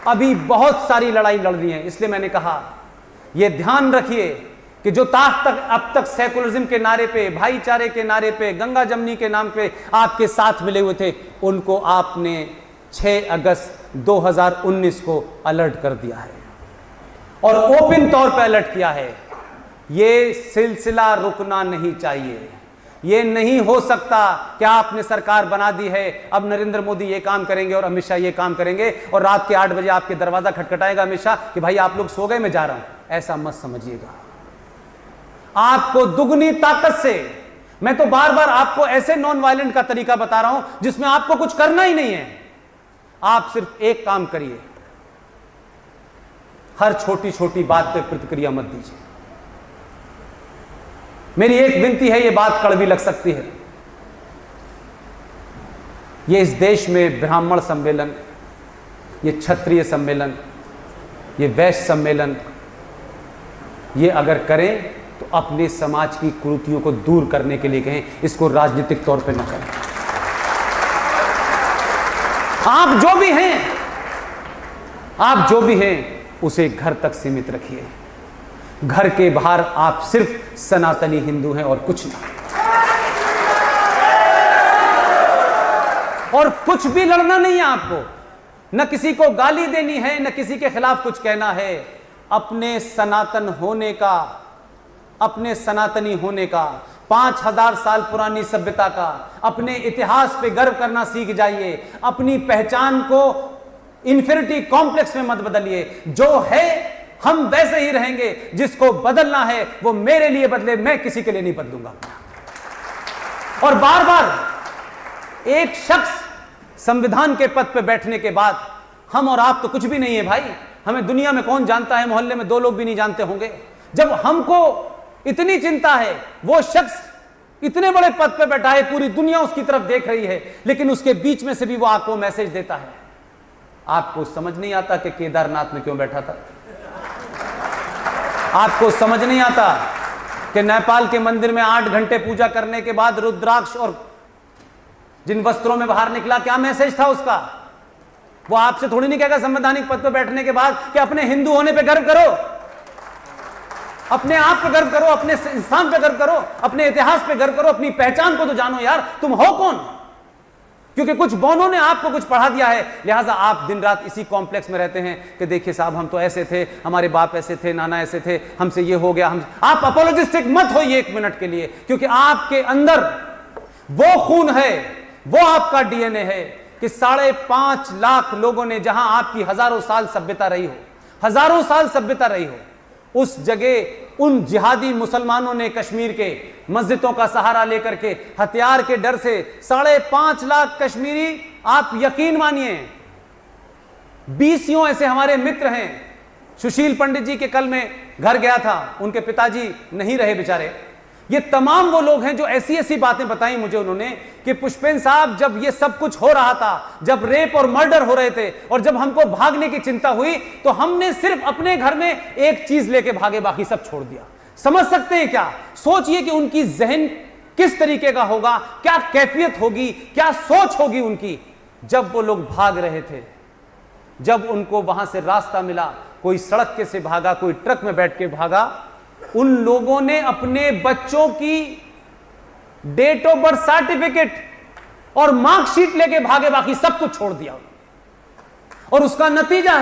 अभी बहुत सारी लड़ाई लड़नी है। इसलिए मैंने कहा यह ध्यान रखिए कि जो अब तक सेकुलरिज्म के नारे पे, भाईचारे के नारे पे, गंगा जमनी के नाम पे आपके साथ मिले हुए थे, उनको आपने 6 अगस्त 2019 को अलर्ट कर दिया है और ओपन तौर पे अलर्ट किया है। यह सिलसिला रुकना नहीं चाहिए। यह नहीं हो सकता कि आपने सरकार बना दी है, अब नरेंद्र मोदी ये काम करेंगे और अमित शाह ये काम करेंगे और रात के 8 बजे आपके दरवाजा खटखटाएगा अमित शाह कि भाई आप लोग सो गए, मैं जा रहा हूं। ऐसा मत समझिएगा। आपको दुगनी ताकत से, मैं तो बार बार आपको ऐसे नॉन वायलेंट का तरीका बता रहा हूं जिसमें आपको कुछ करना ही नहीं है। आप सिर्फ एक काम करिए, हर छोटी छोटी बात पे प्रतिक्रिया मत दीजिए। मेरी एक विनती है, यह बात कड़वी लग सकती है, ये इस देश में ब्राह्मण सम्मेलन, ये क्षत्रिय सम्मेलन, ये वैश्य सम्मेलन, ये अगर करें तो अपने समाज की कुरीतियों को दूर करने के लिए कहें, इसको राजनीतिक तौर पे न करें। आप जो भी हैं, आप जो भी हैं उसे घर तक सीमित रखिए। घर के बाहर आप सिर्फ सनातनी हिंदू हैं और कुछ नहीं। और कुछ भी लड़ना नहीं है आपको, न किसी को गाली देनी है, न किसी के खिलाफ कुछ कहना है। अपने सनातन होने का, अपने सनातनी होने का, 5000 साल पुरानी सभ्यता का, अपने इतिहास पे गर्व करना सीख जाइए। अपनी पहचान को इंफीरियरिटी कॉम्प्लेक्स में मत बदलिए। जो है हम वैसे ही रहेंगे, जिसको बदलना है वो मेरे लिए बदले, मैं किसी के लिए नहीं बदलूंगा। और बार बार एक शख्स संविधान के पद पे बैठने के बाद, हम और आप तो कुछ भी नहीं है भाई, हमें दुनिया में कौन जानता है, मोहल्ले में 2 लोग भी नहीं जानते होंगे। जब हमको इतनी चिंता है, वो शख्स इतने बड़े पद पे बैठा है, पूरी दुनिया उसकी तरफ देख रही है, लेकिन उसके बीच में से भी वो आपको मैसेज देता है। आपको समझ नहीं आता कि केदारनाथ में क्यों बैठा था? आपको समझ नहीं आता कि नेपाल के मंदिर में 8 घंटे पूजा करने के बाद रुद्राक्ष और जिन वस्त्रों में बाहर निकला, क्या मैसेज था उसका? वो आपसे थोड़ी नहीं कहेगा संवैधानिक पद पर बैठने के बाद कि अपने हिंदू होने पे गर्व करो, अपने आप पे गर्व करो, अपने इंसान पे गर्व करो, अपने इतिहास पे गर्व करो, अपनी पहचान को तो जानो यार, तुम हो कौन? क्योंकि कुछ बौनों ने आपको कुछ पढ़ा दिया है, लिहाजा आप दिन रात इसी कॉम्प्लेक्स में रहते हैं कि देखिए साहब हम तो ऐसे थे, हमारे बाप ऐसे थे, नाना ऐसे थे, हमसे ये हो गया। हम आप अपोलोजिस्टिक मत होइए 1 मिनट के लिए, क्योंकि आपके अंदर वो खून है, वो आपका डीएनए है कि 5.5 लाख लोगों ने, जहां आपकी हजारों साल सभ्यता रही हो, हजारों साल सभ्यता रही हो, उस जगह उन जिहादी मुसलमानों ने कश्मीर के मस्जिदों का सहारा लेकर के हथियार के डर से 5.5 लाख कश्मीरी, आप यकीन मानिए, 20 ऐसे हमारे मित्र हैं। सुशील पंडित जी के कल मैं घर गया था, उनके पिताजी नहीं रहे बेचारे। ये तमाम वो लोग हैं जो ऐसी ऐसी बातें बताई मुझे उन्होंने कि पुष्पेंद्र साहब, जब ये सब कुछ हो रहा था, जब रेप और मर्डर हो रहे थे और जब हमको भागने की चिंता हुई, तो हमने सिर्फ अपने घर में एक चीज लेके भागे, बाकी सब छोड़ दिया। समझ सकते हैं क्या? सोचिए कि उनकी जहन किस तरीके का होगा, क्या कैफियत होगी, क्या सोच होगी उनकी, जब वो लोग भाग रहे थे। जब उनको वहां से रास्ता मिला, कोई सड़क के से भागा, कोई ट्रक में बैठ के भागा, उन लोगों ने अपने बच्चों की डेट ऑफ बर्थ सर्टिफिकेट और मार्कशीट लेके भागे, बाकी सब कुछ छोड़ दिया। और उसका नतीजा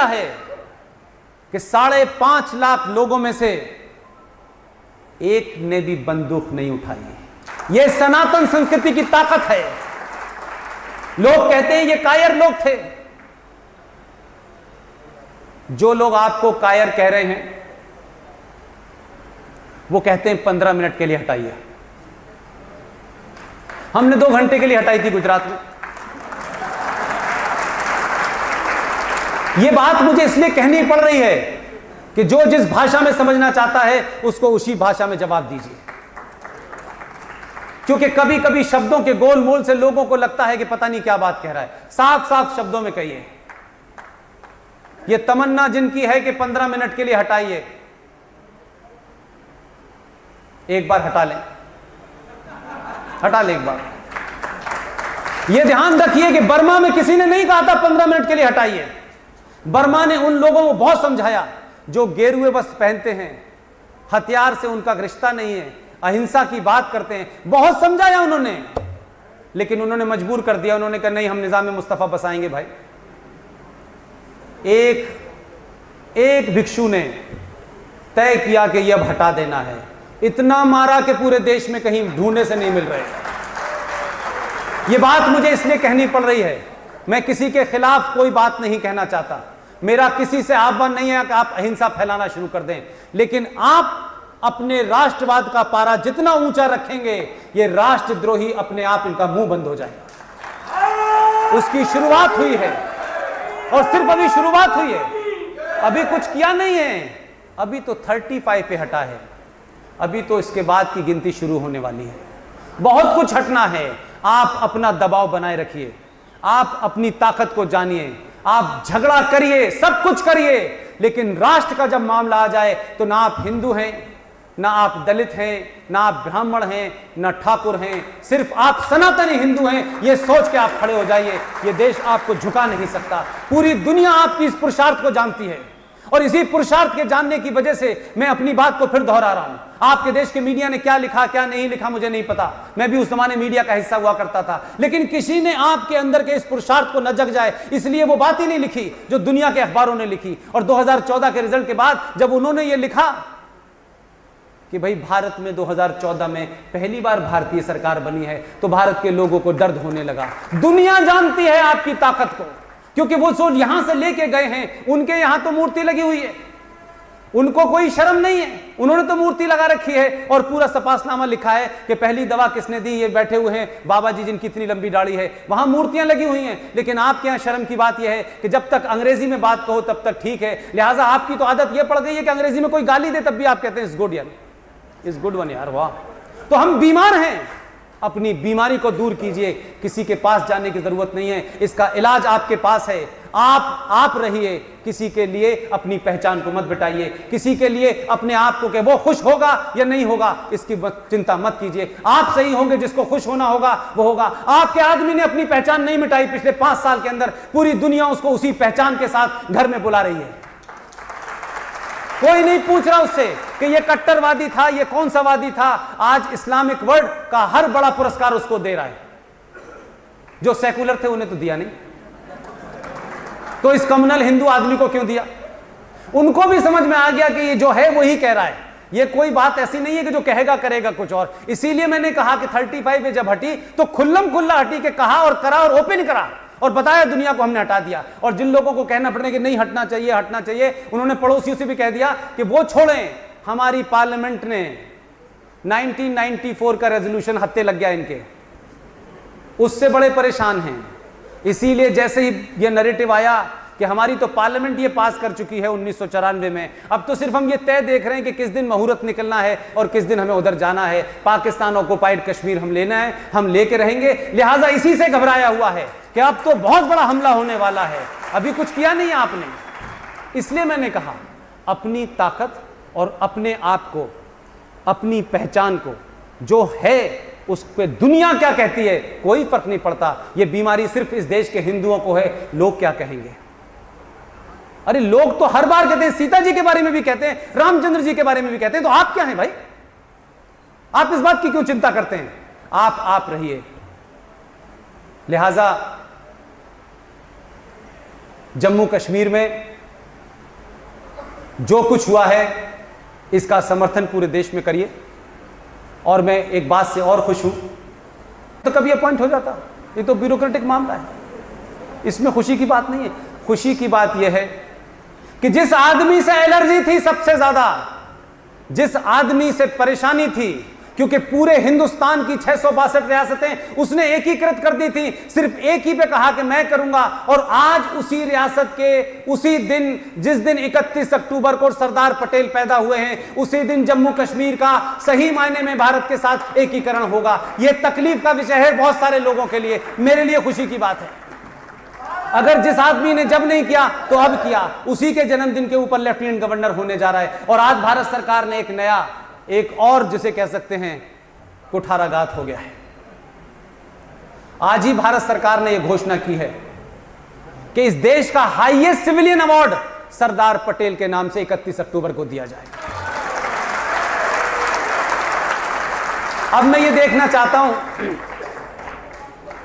है कि 5.5 लाख लोगों में से एक ने भी बंदूक नहीं उठाई। यह सनातन संस्कृति की ताकत है। लोग कहते हैं ये कायर लोग थे। जो लोग आपको कायर कह रहे हैं, वो कहते हैं 15 मिनट के लिए हटाइए। हमने 2 घंटे के लिए हटाई थी गुजरात में। यह बात मुझे इसलिए कहनी पड़ रही है कि जो जिस भाषा में समझना चाहता है उसको उसी भाषा में जवाब दीजिए, क्योंकि कभी कभी शब्दों के गोल मोल से लोगों को लगता है कि पता नहीं क्या बात कह रहा है। साफ साफ शब्दों में कहिए। यह तमन्ना जिनकी है कि 15 मिनट के लिए हटाइए, एक बार हटा लें एक बार। यह ध्यान रखिए कि बर्मा में किसी ने नहीं कहा था 15 मिनट के लिए हटाइए। बर्मा ने उन लोगों को बहुत समझाया जो गेरुए वस्त्र पहनते हैं, हथियार से उनका रिश्ता नहीं है, अहिंसा की बात करते हैं, बहुत समझाया उन्होंने, लेकिन उन्होंने मजबूर कर दिया। उन्होंने कहा नहीं, हम निजाम मुस्तफा बसाएंगे भाई। एक भिक्षु ने तय किया कि यह अब हटा देना है। इतना मारा कि पूरे देश में कहीं ढूंढने से नहीं मिल रहे। यह बात मुझे इसलिए कहनी पड़ रही है, मैं किसी के खिलाफ कोई बात नहीं कहना चाहता, मेरा किसी से आह्वान नहीं है कि आप अहिंसा फैलाना शुरू कर दें, लेकिन आप अपने राष्ट्रवाद का पारा जितना ऊंचा रखेंगे, ये राष्ट्रद्रोही अपने आप इनका मुंह बंद हो जाएगा। उसकी शुरुआत हुई है और सिर्फ अभी शुरुआत हुई है, अभी कुछ किया नहीं है, अभी तो 35 पे हटा है, अभी तो इसके बाद की गिनती शुरू होने वाली है। बहुत कुछ हटना है। आप अपना दबाव बनाए रखिए, आप अपनी ताकत को जानिए, आप झगड़ा करिए, सब कुछ करिए, लेकिन राष्ट्र का जब मामला आ जाए तो ना आप हिंदू हैं, ना आप दलित हैं, ना आप ब्राह्मण हैं, ना ठाकुर हैं, सिर्फ आप सनातनी हिंदू हैं। ये सोच के आप खड़े हो जाइए, ये देश आपको झुका नहीं सकता। पूरी दुनिया आपकी इस पुरुषार्थ को जानती है और इसी पुरुषार्थ के जानने की वजह से मैं अपनी बात को फिर दोहरा रहा हूं। आपके देश के मीडिया ने क्या लिखा क्या नहीं लिखा मुझे नहीं पता, मैं भी उस जमाने मीडिया का हिस्सा हुआ करता था, लेकिन किसी ने आपके अंदर के इस पुरुषार्थ को न जग जाए इसलिए वो बात ही नहीं लिखी जो दुनिया के अखबारों ने लिखी। और 2014 के रिजल्ट के बाद जब उन्होंने ये लिखा कि भाई भारत में 2014 में पहली बार भारतीय सरकार बनी है, तो भारत के लोगों को दर्द होने लगा। दुनिया जानती है आपकी ताकत को, क्योंकि वो जो यहां से लेके गए हैं उनके यहां तो मूर्ति लगी हुई है, उनको कोई शर्म नहीं है, उन्होंने तो मूर्ति लगा रखी है और पूरा तपासनामा लिखा है कि पहली दवा किसने दी, ये बैठे हुए हैं बाबा जी जिनकी इतनी लंबी दाढ़ी है, वहां मूर्तियां लगी हुई हैं। लेकिन आपके यहां शर्म की बात यह है कि जब तक अंग्रेजी में बात कहो तब तक ठीक है, लिहाजा आपकी तो आदत यह पड़ गई है कि अंग्रेजी में कोई गाली दे तब भी आप कहते हैं इज गुड यार, इज गुड वन यार, वाह। तो हम बीमार हैं, अपनी बीमारी को दूर कीजिए, किसी के पास जाने की जरूरत नहीं है, इसका इलाज आपके पास है। आप रहिए, किसी के लिए अपनी पहचान को मत बिटाइए, किसी के लिए अपने आप को कि वो खुश होगा या नहीं होगा इसकी चिंता मत कीजिए। आप सही होंगे, जिसको खुश होना होगा वो होगा। आपके आदमी ने अपनी पहचान नहीं मिटाई, पिछले 5 साल के अंदर पूरी दुनिया उसको उसी पहचान के साथ घर में बुला रही है। कोई नहीं पूछ रहा उससे कि ये कट्टरवादी था, ये कौन सा वादी था। आज इस्लामिक वर्ल्ड का हर बड़ा पुरस्कार उसको दे रहा है, जो सेकुलर थे उन्हें तो दिया नहीं, तो इस कम्युनल हिंदू आदमी को क्यों दिया। उनको भी समझ में आ गया कि ये जो है वही कह रहा है, ये कोई बात ऐसी नहीं है कि जो कहेगा करेगा कुछ और। इसीलिए मैंने कहा कि 35 में जब हटी तो खुल्लम खुल्ला हटी के कहा और करा और ओपन करा और बताया दुनिया को हमने हटा दिया। और जिन लोगों को कहना पड़ने कि नहीं हटना चाहिए हटना चाहिए, उन्होंने पड़ोसियों से भी कह दिया कि वो छोड़ें। हमारी पार्लियामेंट ने 1994 का रेजोल्यूशन हत्ते लग गया इनके, उससे बड़े परेशान हैं। इसीलिए जैसे ही ये नैरेटिव आया कि हमारी तो पार्लियामेंट ये पास कर चुकी है 1994 में, अब तो सिर्फ हम ये तय देख रहे हैं कि किस दिन मुहूर्त निकलना है और किस दिन हमें उधर जाना है। पाकिस्तान ऑक्युपाइड कश्मीर हम लेना है, हम लेके रहेंगे। लिहाजा इसी से घबराया हुआ है कि अब तो बहुत बड़ा हमला होने वाला है, अभी कुछ किया नहीं आपने। इसलिए मैंने कहा अपनी ताकत और अपने आप को, अपनी पहचान को जो है उस पे दुनिया क्या कहती है कोई फर्क नहीं पड़ता। ये बीमारी सिर्फ इस देश के हिंदुओं को है, लोग क्या कहेंगे। अरे लोग तो हर बार कहते हैं, सीता जी के बारे में भी कहते हैं, रामचंद्र जी के बारे में भी कहते हैं, तो आप क्या हैं भाई, आप इस बात की क्यों चिंता करते हैं। आप रहिए। लिहाजा जम्मू कश्मीर में जो कुछ हुआ है इसका समर्थन पूरे देश में करिए। और मैं एक बात से और खुश हूं, तो कभी अपॉइंट हो जाता, ये तो ब्यूरोक्रेटिक मामला है, इसमें खुशी की बात नहीं है। खुशी की बात यह है कि जिस आदमी से एलर्जी थी सबसे ज्यादा, जिस आदमी से परेशानी थी, क्योंकि पूरे हिंदुस्तान की 662 रियासतें उसने एकीकृत कर दी थी, सिर्फ एक ही पे कहा कि मैं करूंगा। और आज उसी रियासत के उसी दिन, जिस दिन 31 अक्टूबर को सरदार पटेल पैदा हुए हैं, उसी दिन जम्मू कश्मीर का सही मायने में भारत के साथ एकीकरण होगा। यह तकलीफ का विषय है बहुत सारे लोगों के लिए, मेरे लिए खुशी की बात है। अगर जिस आदमी ने जब नहीं किया तो अब किया, उसी के जन्मदिन के ऊपर लेफ्टिनेंट गवर्नर होने जा रहा है। और आज भारत सरकार ने एक नया, एक और जिसे कह सकते हैं कुठाराघात हो गया है। आज ही भारत सरकार ने यह घोषणा की है कि इस देश का highest civilian award Sardar Patel के नाम से 31 अक्टूबर को दिया जाएगा। अब मैं ये देखना चाहता हूं,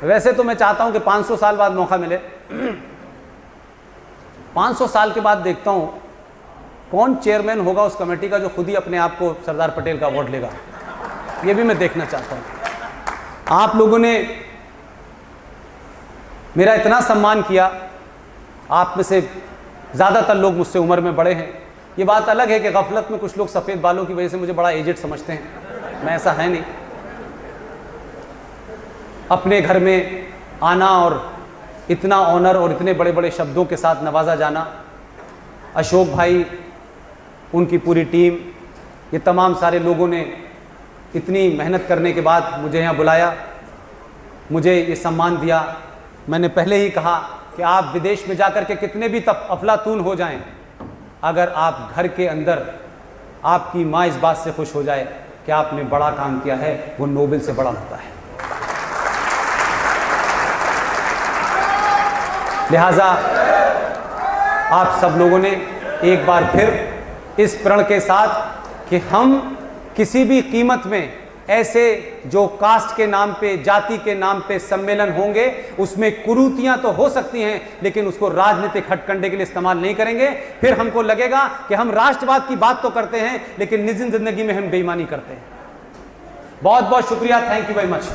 वैसे तो मैं चाहता हूं कि 500 साल बाद मौका मिले, 500 साल के बाद देखता हूं कौन चेयरमैन होगा उस कमेटी का जो खुद ही अपने आप को सरदार पटेल का अवार्ड लेगा। ये भी मैं देखना चाहता हूं। आप लोगों ने मेरा इतना सम्मान किया, आप में से ज़्यादातर लोग मुझसे उम्र में बड़े हैं। ये बात अलग है कि गफलत में कुछ लोग सफ़ेद बालों की वजह से मुझे बड़ा एजेड समझते हैं, मैं ऐसा है नहीं। अपने घर में आना और इतना ऑनर और इतने बड़े बड़े शब्दों के साथ नवाजा जाना, अशोक भाई, उनकी पूरी टीम, ये तमाम सारे लोगों ने इतनी मेहनत करने के बाद मुझे यहाँ बुलाया, मुझे ये सम्मान दिया। मैंने पहले ही कहा कि आप विदेश में जाकर के कितने भी अफलातून हो जाएं, अगर आप घर के अंदर आपकी माँ इस बात से खुश हो जाए कि आपने बड़ा काम किया है, वो नोबेल से बड़ा होता है। लिहाजा आप सब लोगों ने एक बार फिर इस प्रण के साथ कि हम किसी भी कीमत में ऐसे जो कास्ट के नाम पे, जाति के नाम पे सम्मेलन होंगे, उसमें कुरीतियां तो हो सकती हैं, लेकिन उसको राजनीतिक हथकंडे के लिए इस्तेमाल नहीं करेंगे। फिर हमको लगेगा कि हम राष्ट्रवाद की बात तो करते हैं, लेकिन निजी जिंदगी में हम बेईमानी करते हैं। बहुत बहुत शुक्रिया, थैंक यू वेरी मच।